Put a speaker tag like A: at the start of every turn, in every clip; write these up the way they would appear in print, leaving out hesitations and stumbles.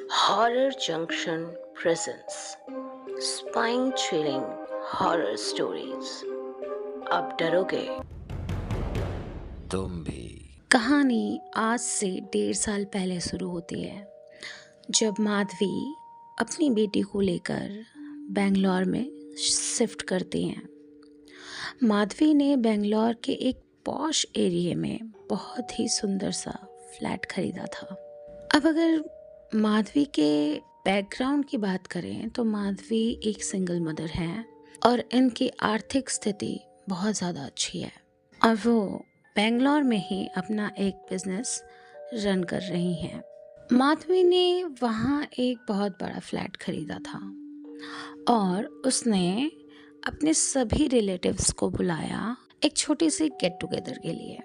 A: Horror Junction presents spine chilling horror stories. अब डरोगे?
B: तुम भी।
C: कहानी आज से 1.5 साल पहले शुरू होती है, जब माधवी अपनी बेटी को लेकर बेंगलोर में शिफ्ट करती हैं। माधवी ने बेंगलोर के एक पॉश एरिया में बहुत ही सुंदर सा फ्लैट खरीदा था। अब अगर माधवी के बैकग्राउंड की बात करें तो माधवी एक सिंगल मदर है और इनकी आर्थिक स्थिति बहुत ज़्यादा अच्छी है और वो बेंगलोर में ही अपना एक बिजनेस रन कर रही हैं। माधवी ने वहाँ एक बहुत बड़ा फ्लैट खरीदा था और उसने अपने सभी रिलेटिव्स को बुलाया एक छोटी सी गेट टुगेदर के लिए।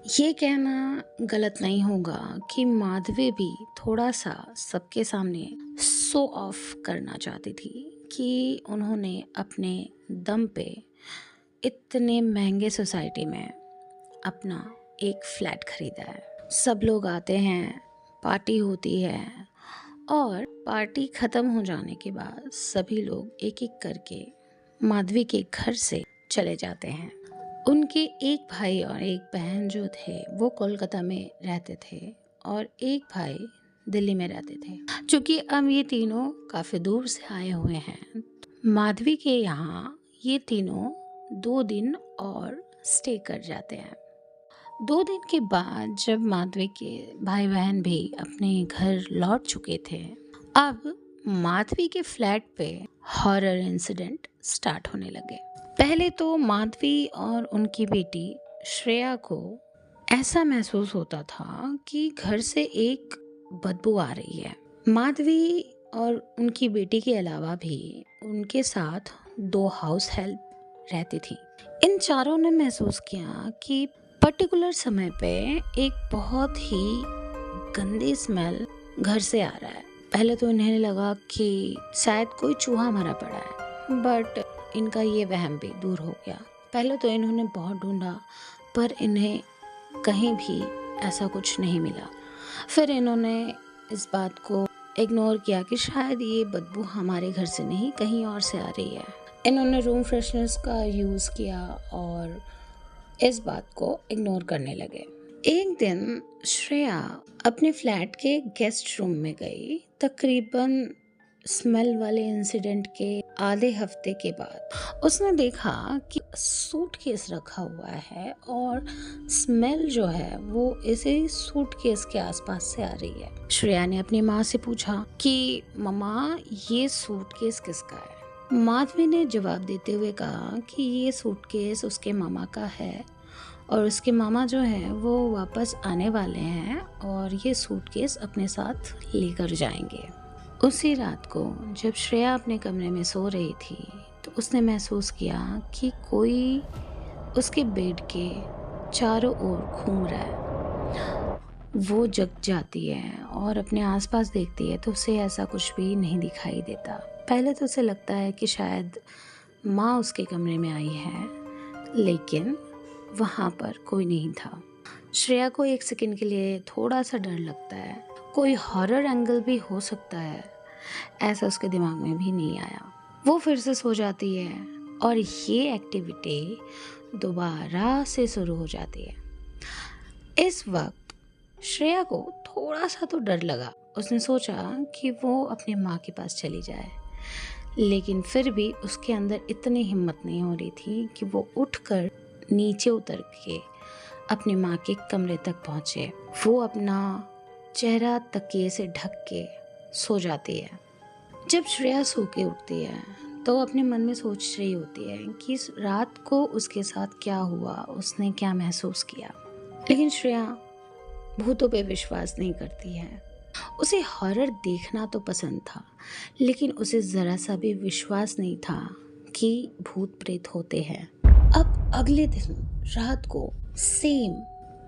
C: ये कहना गलत नहीं होगा कि माधवी भी थोड़ा सा सबके सामने शो ऑफ करना चाहती थी कि उन्होंने अपने दम पे इतने महंगे सोसाइटी में अपना एक फ्लैट खरीदा है। सब लोग आते हैं, पार्टी होती है और पार्टी ख़त्म हो जाने के बाद सभी लोग एक एक करके माधवी के घर से चले जाते हैं। उनके एक भाई और एक बहन जो थे वो कोलकाता में रहते थे और एक भाई दिल्ली में रहते थे। चूँकि अब ये तीनों काफ़ी दूर से आए हुए हैं, माधवी के यहाँ ये तीनों 2 दिन और स्टे कर जाते हैं। 2 दिन के बाद जब माधवी के भाई बहन भी अपने घर लौट चुके थे, अब माधवी के फ्लैट पे हॉरर इंसिडेंट स्टार्ट होने लगे। पहले तो माधवी और उनकी बेटी श्रेया को ऐसा महसूस होता था कि घर से एक बदबू आ रही है। माधवी और उनकी बेटी के अलावा भी उनके साथ 2 हाउस हेल्प रहती थी। इन चारों ने महसूस किया कि पर्टिकुलर समय पे एक बहुत ही गंदी स्मेल घर से आ रहा है। पहले तो इन्हें लगा कि शायद कोई चूहा मरा पड़ा है, बट इनका ये वहम भी दूर हो गया। पहले तो इन्होंने बहुत ढूंढा पर इन्हें कहीं भी ऐसा कुछ नहीं मिला। फिर इन्होंने इस बात को इग्नोर किया कि शायद ये बदबू हमारे घर से नहीं कहीं और से आ रही है। इन्होंने रूम फ्रेशनर्स का यूज़ किया और इस बात को इग्नोर करने लगे। एक दिन श्रेया अपने फ्लैट के गेस्ट रूम में गई, तकरीबन स्मेल वाले इंसिडेंट के आधे हफ्ते के बाद। उसने देखा कि सूटकेस रखा हुआ है और स्मेल जो है वो इसी सूटकेस के आसपास से आ रही है। श्रेया ने अपनी माँ से पूछा कि मम्मा, ये सूटकेस किसका है? माधवी ने जवाब देते हुए कहा कि ये सूटकेस उसके मामा का है और उसके मामा जो है वो वापस आने वाले हैं और ये सूटकेस अपने साथ लेकर जाएंगे। उसी रात को जब श्रेया अपने कमरे में सो रही थी तो उसने महसूस किया कि कोई उसके बेड के चारों ओर घूम रहा है। वो जग जाती है और अपने आसपास देखती है तो उसे ऐसा कुछ भी नहीं दिखाई देता। पहले तो उसे लगता है कि शायद माँ उसके कमरे में आई है, लेकिन वहाँ पर कोई नहीं था। श्रेया को एक सेकंड के लिए थोड़ा सा डर लगता है, कोई हॉरर एंगल भी हो सकता है, ऐसा उसके दिमाग में भी नहीं आया। वो फिर से सो जाती है और ये एक्टिविटी दोबारा से शुरू हो जाती है। इस वक्त श्रेया को थोड़ा सा तो डर लगा। उसने सोचा कि वो अपने माँ के पास चली जाए, लेकिन फिर भी उसके अंदर इतनी हिम्मत नहीं हो रही थी कि वो उठकर नीचे उतर के अपनी माँ के कमरे तक पहुँचे। वो अपना चेहरा तकिए से ढक के सो जाती है। जब श्रेया सो के उठती है तो अपने मन में सोच रही होती है कि इस रात को उसके साथ क्या हुआ, उसने क्या महसूस किया। लेकिन श्रेया भूतों पे विश्वास नहीं करती है। उसे हॉरर देखना तो पसंद था, लेकिन उसे ज़रा सा भी विश्वास नहीं था कि भूत प्रेत होते हैं। अब अगले दिन रात को सेम,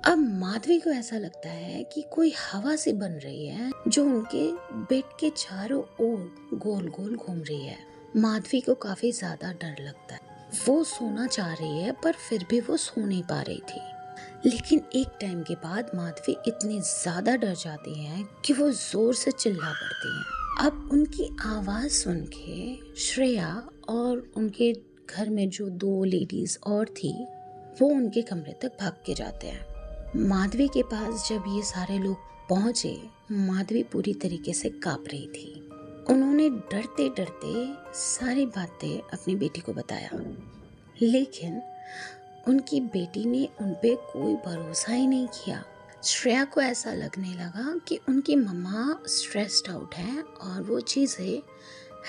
C: अब माधवी को ऐसा लगता है कि कोई हवा से बन रही है जो उनके बेड के चारों ओर गोल गोल घूम रही है। माधवी को काफी ज्यादा डर लगता है। वो सोना चाह रही है पर फिर भी वो सो नहीं पा रही थी। लेकिन एक टाइम के बाद माधवी इतनी ज़्यादा डर जाती हैं कि वो ज़ोर से चिल्ला पड़ती हैं। अब उनकी आवाज़ सुन के श्रेया और उनके घर में जो 2 लेडीज़ और थी वो उनके कमरे तक भाग के जाते हैं। माधवी के पास जब ये सारे लोग पहुंचे, माधवी पूरी तरीके से कांप रही थी। उन्होंने डरते डरते सारी बातें अपनी बेटी को बताया, लेकिन उनकी बेटी ने उन पे कोई भरोसा ही नहीं किया। श्रेया को ऐसा लगने लगा कि उनकी मम्मा स्ट्रेस्ड आउट हैं और वो चीज़ें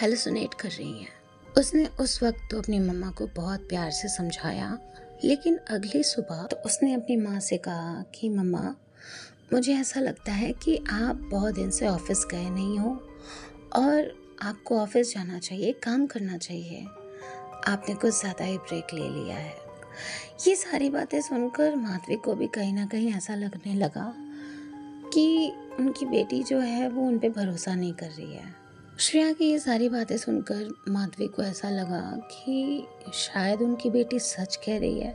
C: हेलुसिनेट कर रही हैं। उसने उस वक्त तो अपनी मम्मा को बहुत प्यार से समझाया, लेकिन अगली सुबह तो उसने अपनी माँ से कहा कि मम्मा, मुझे ऐसा लगता है कि आप बहुत दिन से ऑफिस गए नहीं हो और आपको ऑफिस जाना चाहिए, काम करना चाहिए। आपने कुछ ज़्यादा ही ब्रेक ले लिया है। ये सारी बातें सुनकर माधवी को भी कहीं ना कहीं ऐसा लगने लगा कि उनकी बेटी जो है वो उन पे भरोसा नहीं कर रही है। श्रेया की ये सारी बातें सुनकर माधवी को ऐसा लगा कि शायद उनकी बेटी सच कह रही है,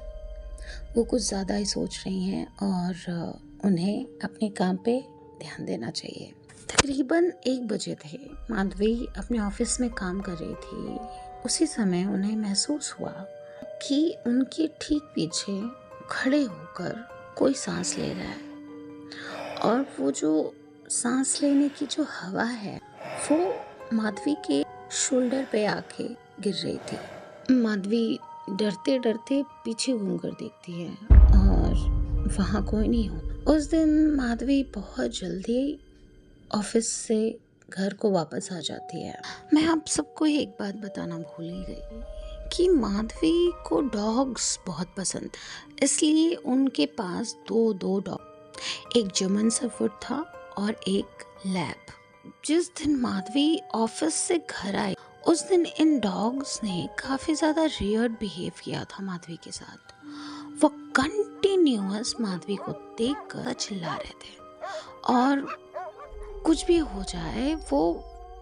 C: वो कुछ ज़्यादा ही सोच रही हैं और उन्हें अपने काम पे ध्यान देना चाहिए। तकरीबन 1 बजे थे। माधवी अपने ऑफिस में काम कर रही थी। उसी समय उन्हें महसूस हुआ कि उनके ठीक पीछे खड़े होकर कोई सांस ले रहा है और वो जो सांस लेने की जो हवा है वो माधवी के शोल्डर पे आके गिर रही थी। माधवी डरते डरते पीछे घूमकर देखती है और वहाँ कोई नहीं होता। उस दिन माधवी बहुत जल्दी ऑफिस से घर को वापस आ जाती है। मैं आप सबको एक बात बताना भूल ही गई कि माधवी को डॉग्स बहुत पसंद, इसलिए उनके पास 2 डॉग, एक जर्मन शेफर्ड था और एक लैब। जिस दिन माधवी ऑफिस से घर आई उस दिन इन डॉग्स ने काफ़ी ज़्यादा रियर्ड बिहेव किया था माधवी के साथ। वो कंटिन्यूअस माधवी को देखकर चिल्ला रहे थे और कुछ भी हो जाए वो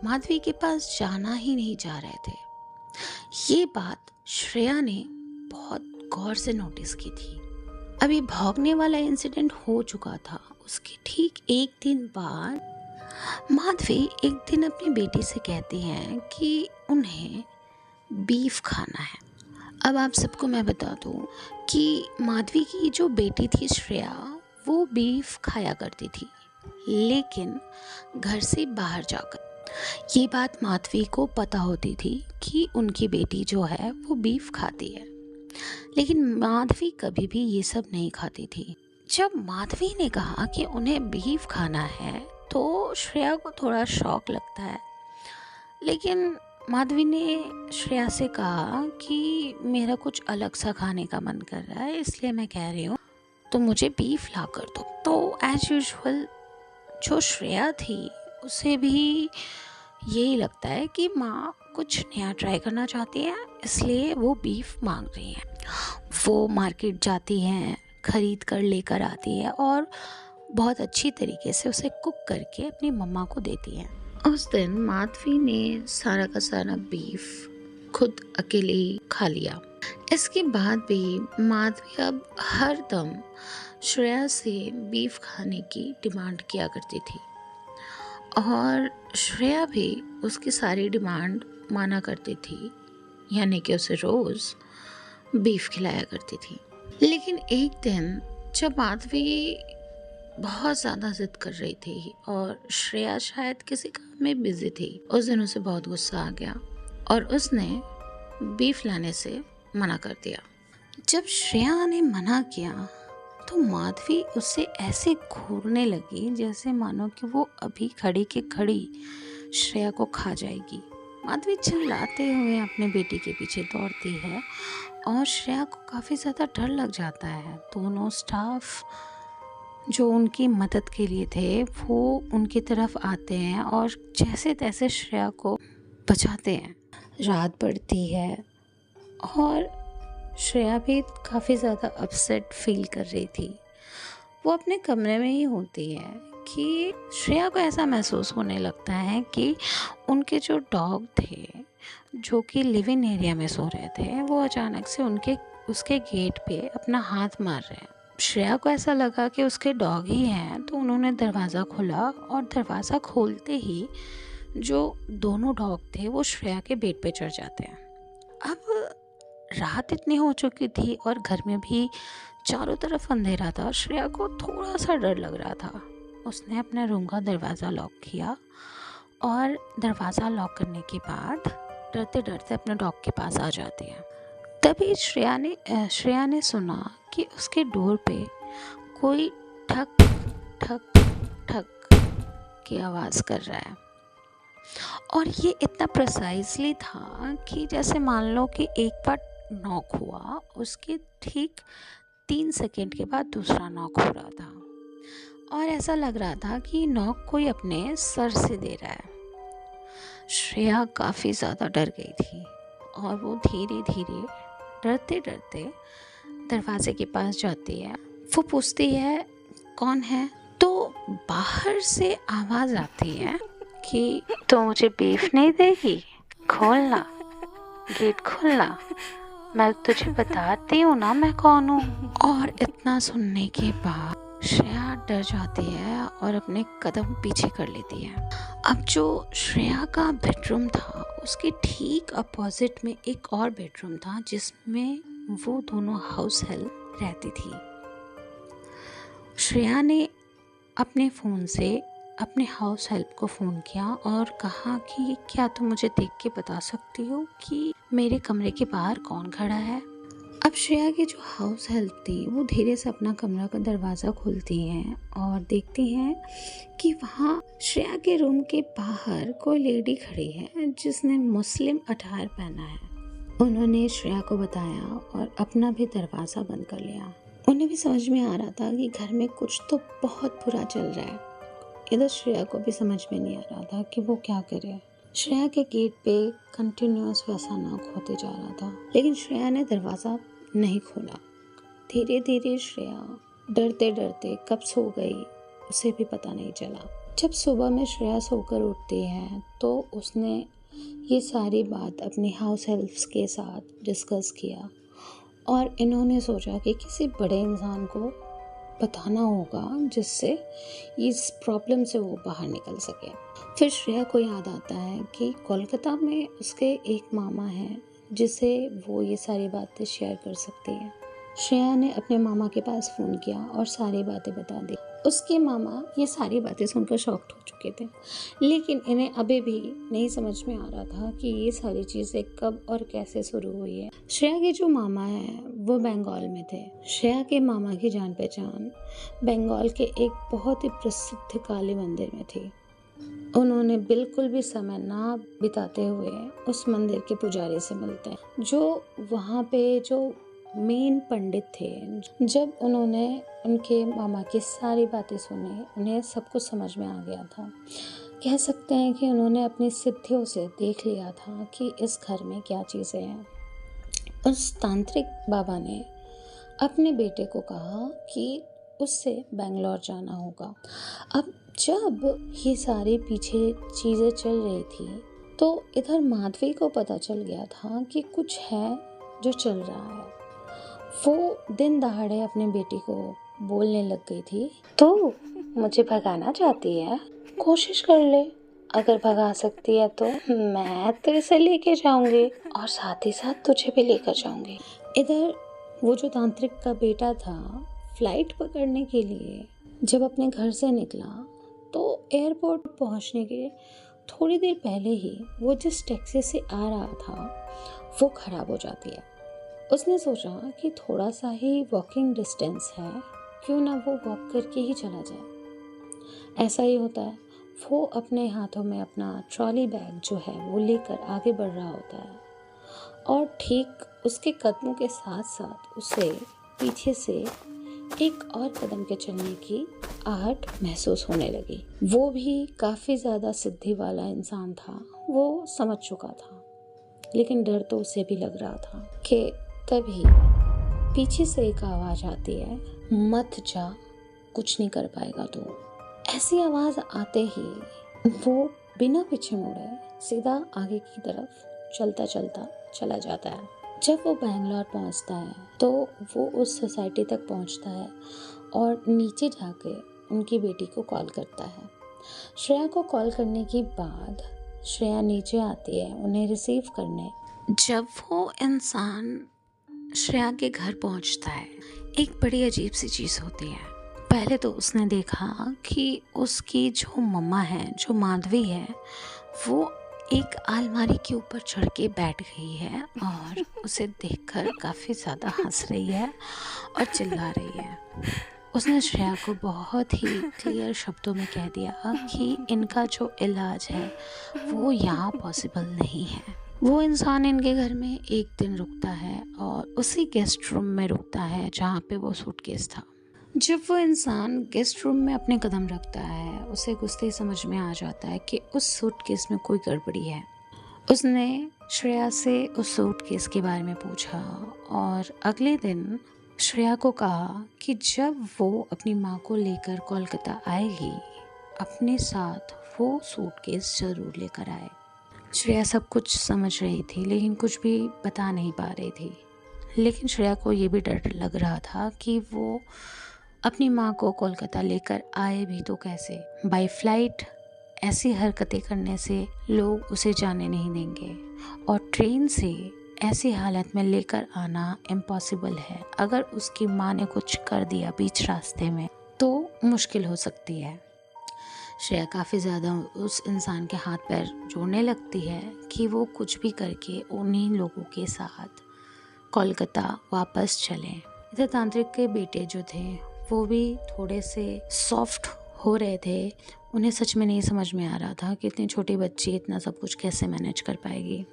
C: माधवी के पास जाना ही नहीं जा रहे थे। ये बात श्रेया ने बहुत गौर से नोटिस की थी। अभी भौंकने वाला इंसिडेंट हो चुका था। उसके ठीक 1 दिन बाद माधवी एक दिन अपनी बेटी से कहती हैं कि उन्हें बीफ खाना है। अब आप सबको मैं बता दूं कि माधवी की जो बेटी थी श्रेया, वो बीफ खाया करती थी, लेकिन घर से बाहर जाकर। ये बात माधवी को पता होती थी कि उनकी बेटी जो है वो बीफ खाती है, लेकिन माधवी कभी भी ये सब नहीं खाती थी। जब माधवी ने कहा कि उन्हें बीफ खाना है तो श्रेया को थोड़ा शॉक लगता है, लेकिन माधवी ने श्रेया से कहा कि मेरा कुछ अलग सा खाने का मन कर रहा है, इसलिए मैं कह रही हूँ तो मुझे बीफ ला कर दो। तो एज यूजुअल जो श्रेया थी उसे भी यही लगता है कि माँ कुछ नया ट्राई करना चाहती है, इसलिए वो बीफ मांग रही है। वो मार्केट जाती हैं, खरीद कर लेकर आती है और बहुत अच्छी तरीके से उसे कुक करके अपनी मम्मा को देती है। उस दिन माधवी ने सारा का सारा बीफ खुद अकेले ही खा लिया। इसके बाद भी माधवी अब हर दम श्रेया से बीफ खाने की डिमांड किया करती थी और श्रेया भी उसकी सारी डिमांड माना करती थी, यानी कि उसे रोज़ बीफ खिलाया करती थी। लेकिन एक दिन जब माधवी बहुत ज़्यादा जिद कर रही थी और श्रेया शायद किसी काम में बिजी थी, उस दिन उसे बहुत गुस्सा आ गया और उसने बीफ लाने से मना कर दिया। जब श्रेया ने मना किया तो माधवी उससे ऐसे घूरने लगी जैसे मानो कि वो अभी खड़ी के खड़ी श्रेया को खा जाएगी। माधवी चिल्लाते हुए अपने बेटी के पीछे दौड़ती है और श्रेया को काफ़ी ज़्यादा डर लग जाता है। दोनों स्टाफ जो उनकी मदद के लिए थे वो उनकी तरफ आते हैं और जैसे तैसे श्रेया को बचाते हैं। रात पड़ती है और श्रेया भी काफ़ी ज़्यादा अपसेट फील कर रही थी। वो अपने कमरे में ही होती है कि श्रेया को ऐसा महसूस होने लगता है कि उनके जो डॉग थे जो कि लिविंग एरिया में सो रहे थे, वो अचानक से उसके गेट पे अपना हाथ मार रहे हैं। श्रेया को ऐसा लगा कि उसके डॉग ही हैं, तो उन्होंने दरवाज़ा खोला और दरवाज़ा खोलते ही जो दोनों डॉग थे वो श्रेया के बेड पे चढ़ जाते हैं। अब रात इतनी हो चुकी थी और घर में भी चारों तरफ अंधेरा था। श्रेया को थोड़ा सा डर लग रहा था। उसने अपने रूम का दरवाज़ा लॉक किया और दरवाज़ा लॉक करने के बाद डरते डरते अपने डॉग के पास आ जाती है। तभी श्रेया ने सुना कि उसके डोर पे कोई ठक ठक ठक की आवाज़ कर रहा है और ये इतना प्रिसाइजली था कि जैसे मान लो कि एक बार नॉक हुआ, उसके ठीक 3 सेकंड के बाद दूसरा नॉक हो रहा था और ऐसा लग रहा था कि नॉक कोई अपने सर से दे रहा है। श्रेया काफ़ी ज़्यादा डर गई थी और वो धीरे धीरे डरते डरते दरवाजे के पास जाती है। वो पूछती है कौन है, तो बाहर से आवाज़ आती है कि तो मुझे बीफ नहीं देगी, खोलना, गेट खोलना, मैं तुझे बताती हूँ ना मैं कौन हूँ। और इतना सुनने के बाद श्रेया डर जाती है और अपने कदम पीछे कर लेती है। अब जो श्रेया का बेडरूम था उसके ठीक अपोजिट में एक और बेडरूम था जिसमें वो दोनों हाउस हेल्प रहती थी। श्रेया ने अपने फ़ोन से अपने हाउस हेल्प को फ़ोन किया और कहा कि क्या तुम मुझे देख के बता सकती हो कि मेरे कमरे के बाहर कौन खड़ा है। अब श्रेया की जो हाउस हेल्प थी वो धीरे से अपना कमरा का दरवाज़ा खोलती हैं और देखती हैं कि वहाँ श्रेया के रूम के बाहर कोई लेडी खड़ी है जिसने मुस्लिम अटायर पहना है। उन्होंने श्रेया को बताया और अपना भी दरवाज़ा बंद कर लिया। उन्हें भी समझ में आ रहा था कि घर में कुछ तो बहुत बुरा चल रहा है। इधर श्रेया को भी समझ में नहीं आ रहा था कि वो क्या करे। श्रेया के गेट पे कंटिन्यूअस वैसा नॉक होते जा रहा था, लेकिन श्रेया ने दरवाज़ा नहीं खोला। धीरे धीरे श्रेया डरते डरते कब सो गई उसे भी पता नहीं चला। जब सुबह में श्रेया सोकर उठती है तो उसने ये सारी बात अपनी हाउस हेल्प्स के साथ डिस्कस किया और इन्होंने सोचा कि किसी बड़े इंसान को बताना होगा जिससे इस प्रॉब्लम से वो बाहर निकल सके। फिर श्रेया को याद आता है कि कोलकाता में उसके एक मामा हैं जिसे वो ये सारी बातें शेयर कर सकती है। श्रेया ने अपने मामा के पास फ़ोन किया और सारी बातें बता दी। उसके मामा ये सारी बातें सुनकर शॉक्ड हो चुके थे, लेकिन इन्हें अभी भी नहीं समझ में आ रहा था कि ये सारी चीज़ें कब और कैसे शुरू हुई है। श्रेया के जो मामा हैं वो बंगाल में थे। श्रेया के मामा की जान पहचान बंगाल के एक बहुत ही प्रसिद्ध काली मंदिर में थी। उन्होंने बिल्कुल भी समय ना बिताते हुए उस मंदिर के पुजारी से मिलते हैं जो वहाँ पे जो मेन पंडित थे। जब उन्होंने उनके मामा की सारी बातें सुनी, उन्हें सब कुछ समझ में आ गया था। कह सकते हैं कि उन्होंने अपनी सिद्धियों से देख लिया था कि इस घर में क्या चीज़ें हैं। उस तांत्रिक बाबा ने अपने बेटे को कहा कि उससे बेंगलोर जाना होगा। अब जब ये सारी पीछे चीज़ें चल रही थी तो इधर माधवी को पता चल गया था कि कुछ है जो चल रहा है। वो दिन दहाड़े अपने बेटी को बोलने लग गई थी, तो मुझे भगाना चाहती है, कोशिश कर ले, अगर भगा सकती है तो मैं तो इसे लेके जाऊंगी और साथ ही साथ तुझे भी लेकर जाऊंगी। इधर वो जो तांत्रिक का बेटा था फ्लाइट पकड़ने के लिए जब अपने घर से निकला तो एयरपोर्ट पहुंचने के थोड़ी देर पहले ही वो जिस टैक्सी से आ रहा था वो खराब हो जाती है। उसने सोचा कि थोड़ा सा ही वॉकिंग डिस्टेंस है, क्यों ना वो वॉक करके ही चला जाए। ऐसा ही होता है। वो अपने हाथों में अपना ट्रॉली बैग जो है वो लेकर आगे बढ़ रहा होता है और ठीक उसके कदमों के साथ साथ उसे पीछे से एक और कदम के चलने की आहट महसूस होने लगी। वो भी काफ़ी ज़्यादा सिद्धि वाला इंसान था, वो समझ चुका था, लेकिन डर तो उसे भी लग रहा था कि तभी पीछे से एक आवाज़ आती है, मत जा, कुछ नहीं कर पाएगा तू। ऐसी आवाज़ आते ही वो बिना पीछे मुड़े सीधा आगे की तरफ चलता चलता चला जाता है। जब वो बैंगलोर पहुंचता है तो वो उस सोसाइटी तक पहुंचता है और नीचे जाके उनकी बेटी को कॉल करता है। श्रेया को कॉल करने के बाद श्रेया नीचे आती है उन्हें रिसीव करने। जब वो इंसान श्रेया के घर पहुंचता है, एक बड़ी अजीब सी चीज़ होती है। पहले तो उसने देखा कि उसकी जो मम्मा है, जो माधवी है, वो एक अलमारी के ऊपर चढ़ के बैठ गई है और उसे देखकर काफ़ी ज़्यादा हंस रही है और चिल्ला रही है। उसने श्रेया को बहुत ही क्लियर शब्दों में कह दिया कि इनका जो इलाज है वो यहाँ पॉसिबल नहीं है। वो इंसान इनके घर में एक दिन रुकता है और उसी गेस्ट रूम में रुकता है जहाँ पे वो सूटकेस था। जब वो इंसान गेस्ट रूम में अपने कदम रखता है, उसे घुसते ही समझ में आ जाता है कि उस सूटकेस में कोई गड़बड़ी है। उसने श्रेया से उस सूटकेस के बारे में पूछा और अगले दिन श्रेया को कहा कि जब वो अपनी माँ को लेकर कोलकाता आएगी, अपने साथ वो सूटकेस ज़रूर लेकर आए। श्रेया सब कुछ समझ रही थी लेकिन कुछ भी बता नहीं पा रही थी। लेकिन श्रेया को ये भी डर लग रहा था कि वो अपनी माँ को कोलकाता लेकर आए भी तो कैसे। बाय फ्लाइट ऐसी हरकतें करने से लोग उसे जाने नहीं देंगे और ट्रेन से ऐसी हालत में लेकर आना इम्पॉसिबल है। अगर उसकी माँ ने कुछ कर दिया बीच रास्ते में तो मुश्किल हो सकती है। श्रेया काफ़ी ज़्यादा उस इंसान के हाथ पैर जोड़ने लगती है कि वो कुछ भी करके उन्हीं लोगों के साथ कोलकाता वापस चलें। इधर तांत्रिक के बेटे जो थे वो भी थोड़े से सॉफ्ट हो रहे थे। उन्हें सच में नहीं समझ में आ रहा था कि इतनी छोटी बच्ची इतना सब कुछ कैसे मैनेज कर पाएगी।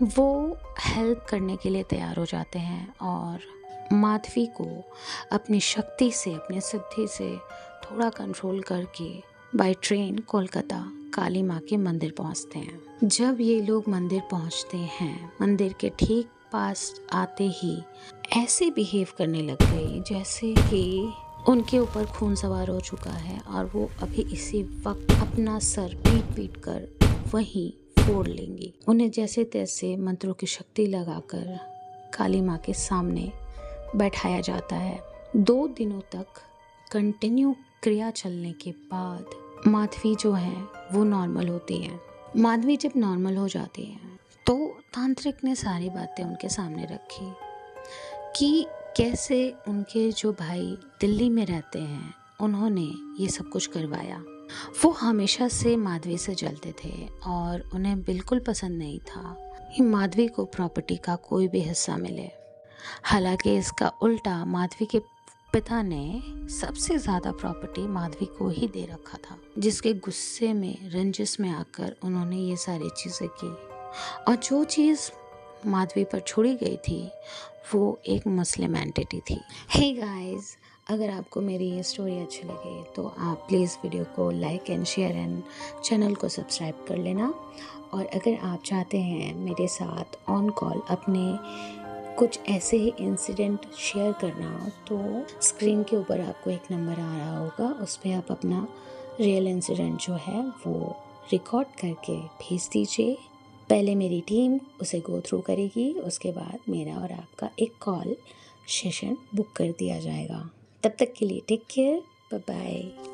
C: वो हेल्प करने के लिए तैयार हो जाते हैं और माधवी को अपनी शक्ति से, अपनी सिद्धि से थोड़ा कंट्रोल करके बाय ट्रेन कोलकाता काली माँ के मंदिर पहुँचते हैं। जब ये लोग मंदिर पहुँचते हैं, मंदिर के ठीक पास आते ही ऐसे बिहेव करने लग गई जैसे कि उनके ऊपर खून सवार हो चुका है और वो अभी इसी वक्त अपना सर पीट कर वहीं फोड़ लेंगी। उन्हें जैसे तैसे मंत्रों की शक्ति लगाकर काली माँ के सामने बैठाया जाता है। 2 दिनों तक कंटिन्यू क्रिया चलने के बाद माधवी जो है वो नॉर्मल होती है। माधवी जब नॉर्मल हो जाती है तो तांत्रिक ने सारी बातें उनके सामने रखी कि कैसे उनके जो भाई दिल्ली में रहते हैं उन्होंने ये सब कुछ करवाया। वो हमेशा से माधवी से जलते थे और उन्हें बिल्कुल पसंद नहीं था कि माधवी को प्रॉपर्टी का कोई भी हिस्सा मिले। हालांकि इसका उल्टा माधवी के पिता ने सबसे ज़्यादा प्रॉपर्टी माधवी को ही दे रखा था, जिसके गुस्से में, रंजिश में आकर उन्होंने ये सारी चीज़ें की। और जो चीज़ माधवी पर छोड़ी गई थी वो एक मुस्लिम एंटिटी थी। हे गाइस, अगर आपको मेरी ये स्टोरी अच्छी लगे तो आप प्लीज़ वीडियो को like and share and channel को सब्सक्राइब कर लेना। और अगर आप चाहते हैं मेरे साथ ऑन कॉल अपने कुछ ऐसे ही इंसिडेंट शेयर करना तो स्क्रीन के ऊपर आपको एक नंबर आ रहा होगा, उस पर आप अपना रियल इंसिडेंट जो है वो रिकॉर्ड करके भेज दीजिए। पहले मेरी टीम उसे गो थ्रू करेगी, उसके बाद मेरा और आपका एक कॉल सेशन बुक कर दिया जाएगा। तब तक के लिए टेक केयर, बाय बाय।